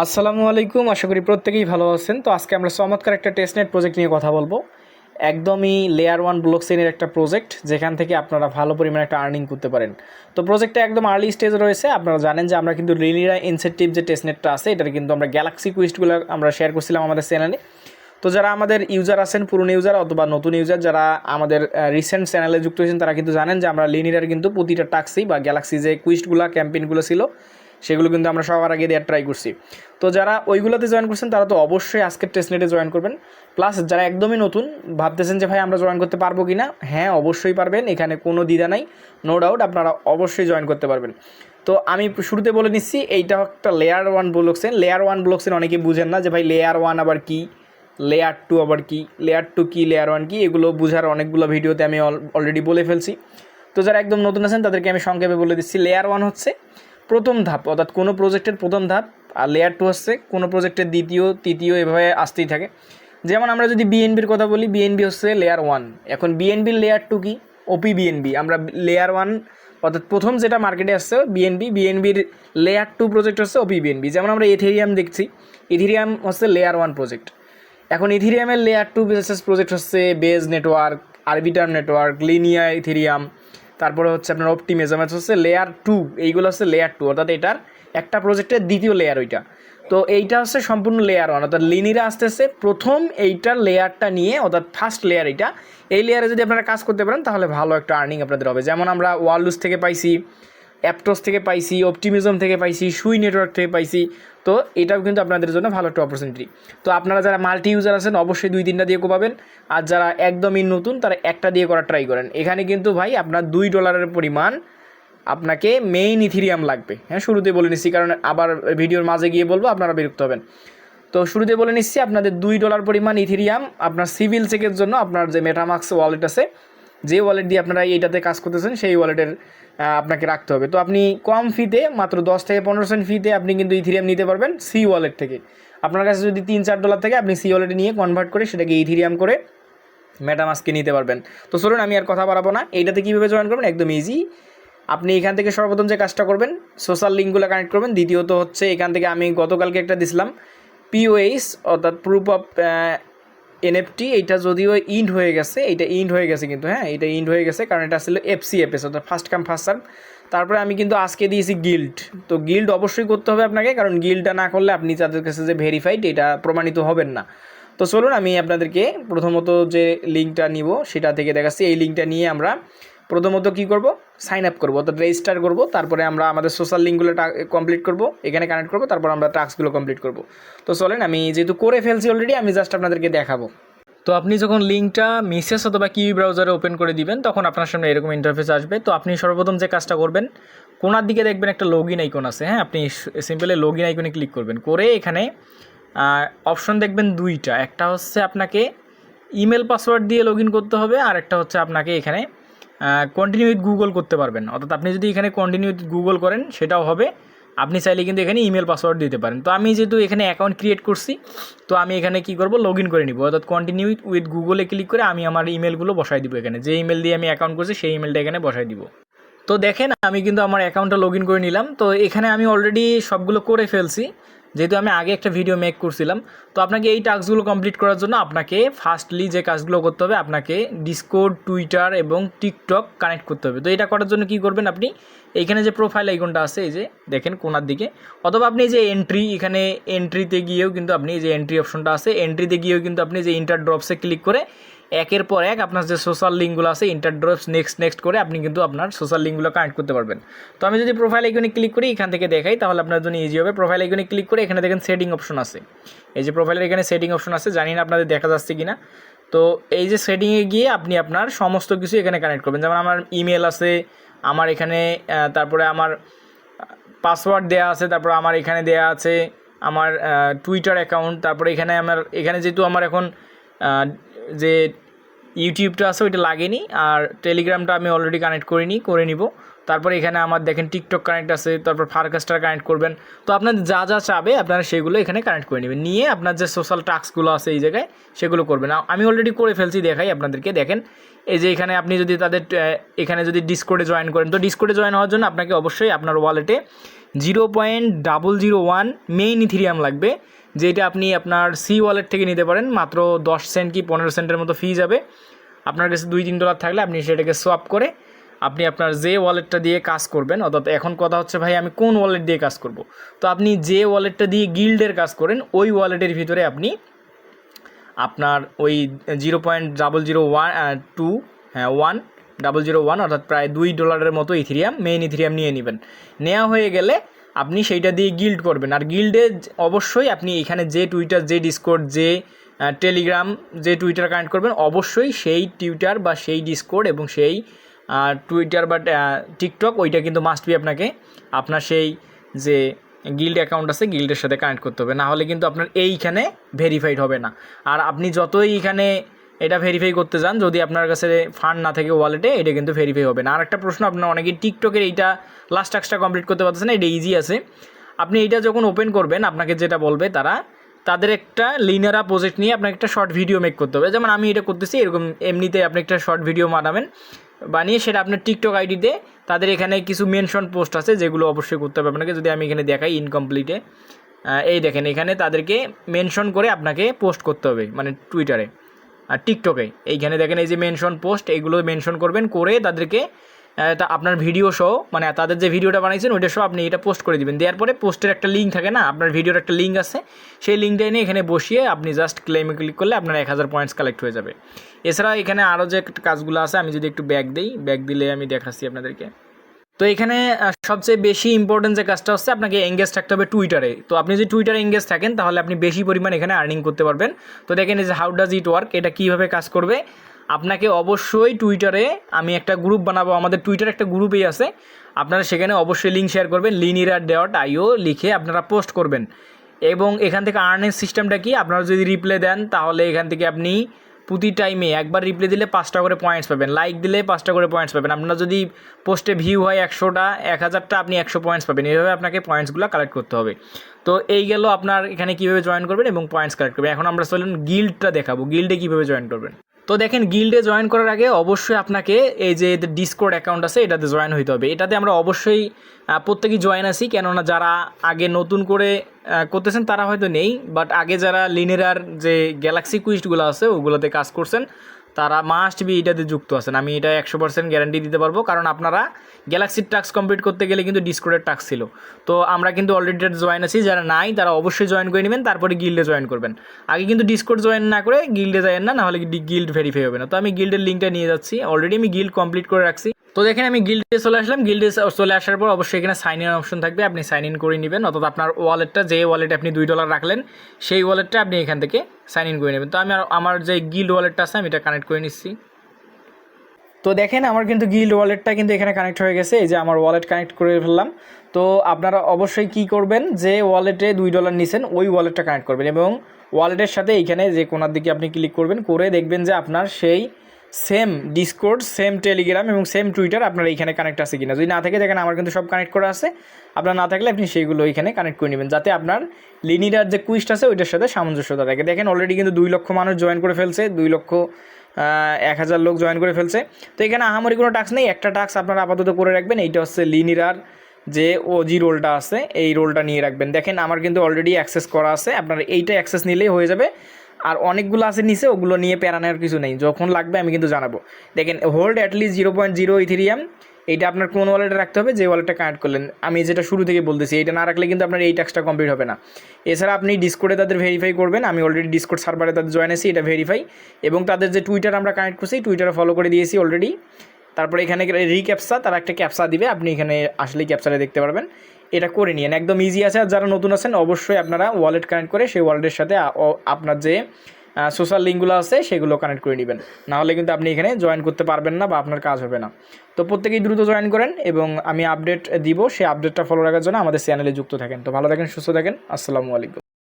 আসসালামু আলাইকুম। আশা করি প্রত্যেকেই ভালো আছেন। তো আজকে আমরা চমৎকার একটা টেস্টনেট প্রজেক্ট নিয়ে কথা বলবো। একদমই লেয়ার ওয়ান ব্লকচেইনের একটা প্রজেক্ট, যেখান থেকে আপনারা ভালো পরিমাণে একটা আর্নিং করতে পারেন। তো প্রজেক্টটা একদম আর্লি স্টেজে রয়েছে। আপনারা জানেন যে আমরা কিন্তু লিনিরা ইনসেন্টিভ যে টেস্টনেটটা আছে, এটার কিন্তু আমরা গ্যালাক্সি কুইস্টগুলো আমরা শেয়ার করছিলাম আমাদের চ্যানেলে। তো যারা আমাদের ইউজার আছেন, পুরনো ইউজার অথবা নতুন ইউজার যারা আমাদের রিসেন্ট চ্যানেলে যুক্ত হয়েছেন, তারা কিন্তু জানেন যে আমরা লিনিরার কিন্তু প্রতিটা টাস্কই বা গ্যালাক্সি যে কুইস্টগুলো ক্যাম্পেইনগুলো ছিল, সেগুলো কিন্তু আমরা সবার আগে দেওয়ার ট্রাই করছি। তো যারা ওইগুলোতে জয়েন করছেন তারা তো অবশ্যই আজকের টেস্টনেটে জয়েন করবেন। প্লাস যারা একদমই নতুন ভাবতেছেন যে ভাই আমরা জয়েন করতে পারবো কি না, হ্যাঁ অবশ্যই পারবেন, এখানে কোনো দ্বিধা নাই, নো ডাউট আপনারা অবশ্যই জয়েন করতে পারবেন। তো আমি শুরুতে বলে নিচ্ছি, এইটা একটা layer one blockchain. Layer one blockchain অনেকে বুঝেন না যে ভাই লেয়ার ওয়ান আবার কি, লেয়ার টু আবার কি, লেয়ার টু কি, লেয়ার ওয়ান কি, এগুলো বুঝার অনেকগুলো ভিডিওতে আমি অলরেডি বলে ফেলছি। তো যারা একদম নতুন আছেন তাদেরকে আমি সংক্ষেপে বলে দিচ্ছি, লেয়ার ওয়ান হচ্ছে প্রথম ধাপ, অর্থাৎ কোনো প্রজেক্টের প্রথম ধাপ। আর লেয়ার টু হচ্ছে কোনো প্রজেক্টের দ্বিতীয়, তৃতীয়, এভাবে আসতেই থাকে। যেমন আমরা যদি বিএনবির কথা বলি, বিএনবি হচ্ছে লেয়ার ওয়ান। এখন বিএনবির লেয়ার টু কি, ওপি বিএনবি। আমরা লেয়ার ওয়ান অর্থাৎ প্রথম যেটা মার্কেটে আসছে বিএনবি, বিএনবির লেয়ার টু প্রজেক্ট হচ্ছে ওপি বিএনবি। যেমন আমরা ইথেরিয়াম দেখছি, ইথেরিয়াম হচ্ছে লেয়ার ওয়ান প্রজেক্ট। এখন ইথেরিয়ামের লেয়ার টু বিজনেস প্রজেক্ট হচ্ছে Base network, Arbitrum network, Linea Ethereum, তারপরে হচ্ছে আপনার অপটিমিজম, হচ্ছে লেয়ার টু। এইগুলো হচ্ছে লেয়ার টু, অর্থাৎ এটার একটা প্রজেক্টের দ্বিতীয় লেয়ার ওইটা। তো এইটা হচ্ছে সম্পূর্ণ লেয়ার ওয়ান, অর্থাৎ লিনিরা আসতেছে প্রথম এইটার লেয়ারটা নিয়ে, অর্থাৎ ফার্স্ট লেয়ার এইটা। এই লেয়ারে যদি আপনারা কাজ করতে পারেন তাহলে ভালো একটা আর্নিং আপনাদের হবে। যেমন আমরা ওয়ালুস থেকে পাইছি, অ্যাপটস থেকে পাইছি, অপটিমিজম থেকে পাইছি, সুই নেটওয়ার্ক থেকে পাইছি। তো এটাও কিন্তু আপনাদের জন্য ভালো একটা অপরচুনিটি। তো আপনারা যারা মাল্টি ইউজার আছেন অবশ্যই 2-3টা দিয়ে কোপাবেন, আর যারা একদমই নতুন তারা একটা দিয়ে করার ট্রাই করেন। এখানে কিন্তু ভাই আপনার $2 পরিমাণ আপনাকে মেইন ইথেরিয়াম লাগবে। হ্যাঁ, শুরুতে বলে নিচ্ছি, কারণ আবার ভিডিওর মাঝে গিয়ে বলবো আপনারা বিরক্ত হবেন। তো শুরুতে বলে নিচ্ছি, আপনাদের $2 পরিমাণ ইথেরিয়াম আপনার সিভিল চেকের জন্য আপনার যে মেটামাক্স ওয়ালেট আছে, যে ওয়ালেট দিয়ে আপনারা এইটাতে কাজ করতেছেন, সেই ওয়ালেটের আপনাকে রাখতে হবে। তো আপনি কম ফিতে, মাত্র 10-15% ফিতে আপনি কিন্তু ইথেরিয়াম নিতে পারবেন সি ওয়ালেট থেকে। আপনার কাছে যদি $3-4 থেকে আপনি সি ওয়ালেটে নিয়ে কনভার্ট করে সেটাকে ইথেরিয়াম করে মেটামাস্কে নিতে পারবেন। তো চলুন আমি আর কথা বাড়াবো না, এইটাতে কীভাবে জয়েন করবেন একদম ইজি। আপনি এখান থেকে সর্বপ্রথম যে কাজটা করবেন, সোশ্যাল লিঙ্কগুলো কানেক্ট করবেন। দ্বিতীয়ত হচ্ছে এখান থেকে আমি গতকালকে একটা দিছিলাম পিওএইচ, অর্থাৎ প্রুফ অফ এনএফটি। এইটা যদিও ইন্ড হয়ে গেছে, এইটা ইন্ড হয়ে গেছে কিন্তু, হ্যাঁ এটা ইন্ড হয়ে গেছে, কারণ এটা আসলে এফসিএফএস, অর্থাৎ ফার্স্ট কাম ফার্স্ট সার্ভ। তারপরে আমি কিন্তু আজকে দিয়েছি গিল্ড। তো গিল্ড অবশ্যই করতে হবে আপনাকে, কারণ গিল্ডটা না করলে আপনি তাদের কাছে যে ভেরিফাইড এটা প্রমাণিত হবেন না। তো চলুন আমি আপনাদেরকে প্রথমত যে লিঙ্কটা নিব সেটা থেকে দেখাচ্ছি। এই লিঙ্কটা নিয়ে আমরা প্রথমত কী করব, সাইন আপ করবো, অর্থাৎ রেজিস্টার করবো। তারপরে আমরা আমাদের সোশ্যাল লিঙ্কগুলো কমপ্লিট করবো, এখানে কানেক্ট করবো, তারপর আমরা টাস্কগুলো কমপ্লিট করবো। তো চলেন, আমি যেহেতু করে ফেলছি অলরেডি, আমি জাস্ট আপনাদেরকে দেখাবো। তো আপনি যখন লিঙ্কটা মেসেজ অথবা কিউই ব্রাউজারে ওপেন করে দিবেন, তখন আপনার সামনে এরকম ইন্টারফেস আসবে। তো আপনি সর্বপ্রথম যে কাজটা করবেন, কোনার দিকে দেখবেন একটা লগ ইন আইকন আছে। হ্যাঁ, আপনি সিম্পলি লগ ইন আইকনে ক্লিক করবেন, করে এখানে অপশন দেখবেন দুইটা। একটা হচ্ছে আপনাকে ইমেল পাসওয়ার্ড দিয়ে লগ ইন করতে হবে, আর একটা হচ্ছে আপনাকে এখানে কন্টিনিউ উইথ গুগল করতে পারবেন। অর্থাৎ আপনি যদি এখানে কন্টিনিউ উইথ গুগল করেন সেটাও হবে, আপনি চাইলে কিন্তু এখানে ইমেল পাসওয়ার্ড দিতে পারেন। তো আমি যেহেতু এখানে অ্যাকাউন্ট ক্রিয়েট করছি, তো আমি এখানে কী করবো, লগ ইন করে নিব। অর্থাৎ কন্টিনিউ উইথ গুগলে ক্লিক করে আমি আমার ইমেলগুলো বসাই দিব এখানে, যে ইমেল দিয়ে আমি অ্যাকাউন্ট করছি সেই ইমেলটা এখানে বসাই দিব। তো দেখেন আমি কিন্তু আমার অ্যাকাউন্টটা লগ ইন করে নিলাম। তো এখানে আমি অলরেডি সবগুলো করে ফেলছি, যেহেতু আমি আগে একটা ভিডিও মেক করছিলাম। তো আপনাকে এই টাস্কগুলো কমপ্লিট করার জন্য আপনাকে ফার্স্টলি যে কাজগুলো করতে হবে, আপনাকে ডিসকর্ড, টুইটার এবং টিকটক কানেক্ট করতে হবে। তো এটা করার জন্য কী করবেন, আপনি এইখানে যে প্রোফাইল আইকনটা আছে, এই যে দেখেন কোনার দিকে, অথবা আপনি যে এন্ট্রি, এখানে এন্ট্রিতে গিয়েও কিন্তু আপনি যে এন্ট্রি অপশনটা আছে, এন্ট্রিতে গিয়েও কিন্তু আপনি যে ইন্টার ড্রপসে ক্লিক করে একের পর এক আপনার যে সোশ্যাল লিঙ্কগুলো আছে ইন্টার ড্রপস নেক্সট করে আপনি কিন্তু আপনার সোশ্যাল লিঙ্কগুলো কানেক্ট করতে পারবেন। তো আমি যদি প্রোফাইল আইকনে ক্লিক করি, এখান থেকে দেখাই, তাহলে আপনার জন্য ইজি হবে। প্রোফাইল আইকনে ক্লিক করে এখানে দেখেন সেটিং অপশন আছে, এই যে প্রোফাইলের এখানে সেটিং অপশন আছে, জানি না আপনাদের দেখা যাচ্ছে কি না। তো এই যে সেটিংয়ে গিয়ে আপনি আপনার সমস্ত কিছু এখানে কানেক্ট করবেন। যেমন আমার ইমেল আছে, আমার এখানে তারপরে আমার পাসওয়ার্ড দেওয়া আছে, তারপর আমার এখানে দেওয়া আছে আমার টুইটার অ্যাকাউন্ট, তারপরে এখানে যেহেতু আমার এখন যে ইউটিউবটা আছে ওইটা লাগেনি, আর টেলিগ্রামটা আমি অলরেডি কানেক্ট করে নিব। তারপরে এখানে আমার দেখেন টিকটক কানেক্ট আছে, তারপর ফারকাস্টার কানেক্ট করবেন। তো আপনাদের যা যা চাবে আপনারা সেগুলো এখানে কানেক্ট করে নেবেন, নিয়ে আপনার যে সোশ্যাল টাস্কগুলো আছে এই জায়গায় সেগুলো করবেন। আমি অলরেডি করে ফেলছি, দেখাই আপনাদেরকে। দেখেন এই যে এখানে আপনি যদি তাদের এখানে যদি ডিসকর্ডে জয়েন করেন, তো ডিসকর্ডে জয়েন হওয়ার জন্য আপনাকে অবশ্যই আপনার ওয়ালেটে 0.001 মেইন ইথিরিয়াম লাগবে, যেটা আপনি আপনার সি ওয়ালেট থেকে নিতে পারেন। মাত্র 10 সেন্ট কি 15 সেন্টের মতো ফি যাবে। আপনার কাছে $2-3 থাকলে আপনি সেটাকে সোয়াপ করে আপনি আপনার যে ওয়ালেটটা দিয়ে কাজ করবেন, অর্থাৎ এখন কথা হচ্ছে ভাই আমি কোন ওয়ালেট দিয়ে কাজ করব। তো আপনি যে ওয়ালেটটা দিয়ে গিল্ডের কাজ করেন ওই ওয়ালেটের ভিতরে আপনি আপনার ওই 0.0012 অর্থাৎ প্রায় $2 মতো ইথিরিয়াম, মেইন ইথিরিয়াম নিয়ে নেবেন। নেওয়া হয়ে গেলে আপনি সেইটা দিয়ে গিল্ড করবেন। আর গিল্ডে অবশ্যই আপনি এখানে যে টুইটার, যে ডিসকর্ড, যে টেলিগ্রাম, যে টুইটার কানেক্ট করবেন, অবশ্যই সেই টুইটার বা সেই ডিসকর্ড এবং সেই টুইটার বা টিকটক ওইটা কিন্তু মাস্ট বি আপনাকে আপনার সেই যে গিল্ড অ্যাকাউন্ট আছে গিল্ডের সাথে কানেক্ট করতে হবে, না হলে কিন্তু আপনার এইখানে ভেরিফাইড হবে না। আর আপনি যতই এখানে এটা ভেরিফাই করতে যান, যদি আপনার কাছে ফান্ড না থাকে ওয়ালেটে, এটা কিন্তু ভেরিফাই হবে না। আর একটা প্রশ্ন, আপনার অনেকেই টিকটকের এইটা লাস্ট টাস্কটা কমপ্লিট করতে পারতেছেন না, এটা ইজি আছে। আপনি এইটা যখন ওপেন করবেন আপনাকে যেটা বলবে তাদের একটা লিনারা প্রজেক্ট নিয়ে আপনাকে একটা শর্ট ভিডিও মেক করতে হবে। যেমন আমি এটা করতেছি, এরকম এমনিতে আপনি একটা শর্ট ভিডিও বানিয়ে সেটা আপনার টিকটক আইডিতে, তাদের এখানে কিছু মেনশন পোস্ট আছে যেগুলো অবশ্যই করতে হবে আপনাকে। যদি আমি এখানে দেখাই ইনকমপ্লিটে, এই দেখেন এখানে তাদেরকে মেনশন করে আপনাকে পোস্ট করতে হবে, মানে টুইটারে আর টিকটকে। এইখানে দেখেন এই যে মেনশন পোস্ট, এইগুলো মেনশন করবেন, করে তাদেরকে তা আপনার ভিডিও সহ, মানে তাদের যে ভিডিওটা বানাইছেন ওইটা সহ আপনি এটা পোস্ট করে দিবেন। দেওয়ার পরে পোস্টের একটা লিঙ্ক থাকে না, আপনার ভিডিওর একটা লিঙ্ক আছে, সেই লিঙ্কটা এনে এখানে বসিয়ে আপনি জাস্ট ক্লেমে ক্লিক করলে আপনার 1000 পয়েন্টস কালেক্ট হয়ে যাবে। এছাড়া এখানে আরও যে কাজগুলো আছে, আমি যদি একটু ব্যাক দিলে আমি দেখাচ্ছি আপনাদেরকে। তো এখানে সবচেয়ে বেশি ইম্পর্টেন্ট যে কাজটা হচ্ছে, আপনাকে এঙ্গেজ থাকতে হবে টুইটারে। তো আপনি যদি টুইটারে এঙ্গেজ থাকেন তাহলে আপনি বেশি পরিমাণ এখানে আর্নিং করতে পারবেন। তো দেখেন এই যে হাউ ডাজ ইট ওয়ার্ক, এটা কীভাবে কাজ করবে। আপনাকে অবশ্যই টুইটারে আমি একটা গ্রুপ বানাবো, আমাদের টুইটারে একটা গ্রুপেই আছে, আপনারা সেখানে অবশ্যই লিঙ্ক শেয়ার করবেন, linira.io লিখে আপনারা পোস্ট করবেন। এবং এখান থেকে আর্নিং সিস্টেমটা কি, আপনারা যদি রিপ্লাই দেন তাহলে এখান থেকে আপনি প্রতি টাইমে একবার রিপ্লাই দিলে 5টা করে পয়েন্টস পাবেন, লাইক দিলে 5টা করে পয়েন্টস পাবেন। আপনার যদি পোস্টে ভিউ হয় 100টা, 1000টা, আপনি 100 পয়েন্টস পাবেন। এইভাবে আপনাকে পয়েন্টসগুলো কালেক্ট করতে হবে। তো এই গেল আপনার এখানে কীভাবে জয়েন করবেন এবং পয়েন্টস কালেক্ট করবেন। এখন আমরা চলুন গিল্ডটা দেখাবো, গিল্ডে কীভাবে জয়েন করবেন। তো দেখেন গিল্ডে জয়েন করার আগে অবশ্যই আপনাকে এই যে ডিসকর্ড অ্যাকাউন্ট আছে এটাতে জয়েন হইতে হবে। এটাতে আমরা অবশ্যই প্রত্যেকেই জয়েন আছি, কেননা যারা আগে নতুন করে করতেছেন তারা হয়তো নেই, বাট আগে যারা লিনেরার যে গ্যালাক্সি কুইস্টগুলো আছে ওগুলোতে কাজ করছেন তারা মাস্ট বি এটাতে যুক্ত আছেন। আমি এটা 100% গ্যারান্টি দিতে পারবো, কারণ আপনারা গ্যালাক্সির টাস্ক কমপ্লিট করতে গেলে কিন্তু ডিসকর্ডের টাস্ক ছিল। তো আমরা কিন্তু অলরেডি জয়েন আছি, যারা নাই তারা অবশ্যই জয়েন করে নেবেন, তারপরে গিল্ডে জয়েন করবেন। আগে কিন্তু ডিসকর্ড জয়েন না করে গিল্ডে যাবেন না, নাহলে গিল্ড ভেরিফাই হবে না। তো আমি গিল্ডের লিঙ্কটা নিয়ে যাচ্ছি, অলরেডি আমি গিল্ড কমপ্লিট করে রাখছি। তো দেখেন আমি গিল্ডে চলে আসলাম। গিল্ডে চলে আসার পর অবশ্যই এখানে সাইন ইন অপশন থাকবে, আপনি সাইন ইন করে নেবেন। অর্থাৎ আপনার ওয়ালেটটা, যে ওয়ালেটে আপনি $2 রাখলেন সেই ওয়ালেটটা আপনি এখান থেকে সাইন ইন করে নেবেন। তো আমি আমার যে গিল্ড ওয়ালেটটা আছে আমি এটা কানেক্ট করে নিচ্ছি। তো দেখেন আমার কিন্তু গিল্ড ওয়ালেটটা কিন্তু এখানে কানেক্ট হয়ে গেছে, এই যে আমার ওয়ালেট কানেক্ট করে ফেললাম। তো আপনারা অবশ্যই কি করবেন, যে ওয়ালেটে $2 নিছেন ওই ওয়ালেটটা কানেক্ট করবেন এবং ওয়ালেটের সাথে এইখানে যে কোনার দিকে আপনি ক্লিক করবেন, করে দেখবেন যে আপনার সেই সেম ডিসকর্ড, সেম টেলিগ্রাম এবং সেম টুইটার আপনার এইখানে কানেক্ট আছে কিনা। যদি না থাকে দেখেন আমার কিন্তু সব কানেক্ট করা আছে, আপনার না থাকলে আপনি সেইগুলো এইখানে কানেক্ট করে নেবেন, যাতে আপনার লিনিরার যে কুইস্ট আছে ওইটার সাথে সামঞ্জস্যতা থাকে। দেখেন অলরেডি কিন্তু 2 লক্ষ মানুষ জয়েন করে ফেলছে, 2,01,000 লোক জয়েন করে ফেলছে। তো এখানে আহামরি কোনো টাস্ক নেই, একটা টাস্ক আপনারা আপাতত করে রাখবেন, এইটা হচ্ছে লিনিরার যে ওজি রোলটা আছে এই রোলটা নিয়ে রাখবেন। দেখেন আমার কিন্তু অলরেডি অ্যাক্সেস করা আছে, আপনার এইটা অ্যাক্সেস নিলেই হয়ে যাবে। আর অনেকগুলো আছে নিচে, ওগুলো নিয়ে প্যারা নেওয়ার কিছু নেই, যখন লাগবে আমি কিন্তু জানাবো। দেখেন হোল্ড অ্যাটলিস্ট 0.0 ইথেরিয়াম, এইটা আপনার কোন ওয়ালেটে রাখতে হবে, যে ওয়ালেটটা কানেক্ট করলেন। আমি যেটা শুরু থেকে বলতেছি, এইটা না রাখলে কিন্তু আপনার এই টাস্কটা কমপ্লিট হবে না। এছাড়া আপনি ডিসকর্ডে তাদের ভেরিফাই করবেন, আমি অলরেডি ডিসকর্ড সার্ভারে তাদের জয়েন আছি, এটা ভেরিফাই। এবং তাদের যে টুইটার আমরা কানেক্ট করছি, টুইটারে ফলো করে দিয়েছি অলরেডি। তারপরে এখানে রিক্যাপসা, তারা একটা ক্যাপসা দিবে, আপনি এখানে আসলেই ক্যাপসাটা দেখতে পারবেন। এটা করে নিন, একদম ইজি আছে। আর যারা নতুন আছেন অবশ্যই আপনারা ওয়ালেট কানেক্ট করে সেই ওয়ালেটের সাথে আপনার যে সোশ্যাল লিঙ্কগুলো আছে সেগুলো কানেক্ট করে নেবেন, নাহলে কিন্তু আপনি এখানে জয়েন করতে পারবেন না বা আপনার কাজ হবে না। তো প্রত্যেকেই দ্রুত জয়েন করেন এবং আমি আপডেট দিব, সেই আপডেটটা ফলো রাখার জন্য আমাদের চ্যানেলে যুক্ত থাকেন। তো ভালো থাকেন, সুস্থ থাকেন, আসসালামু আলাইকুম।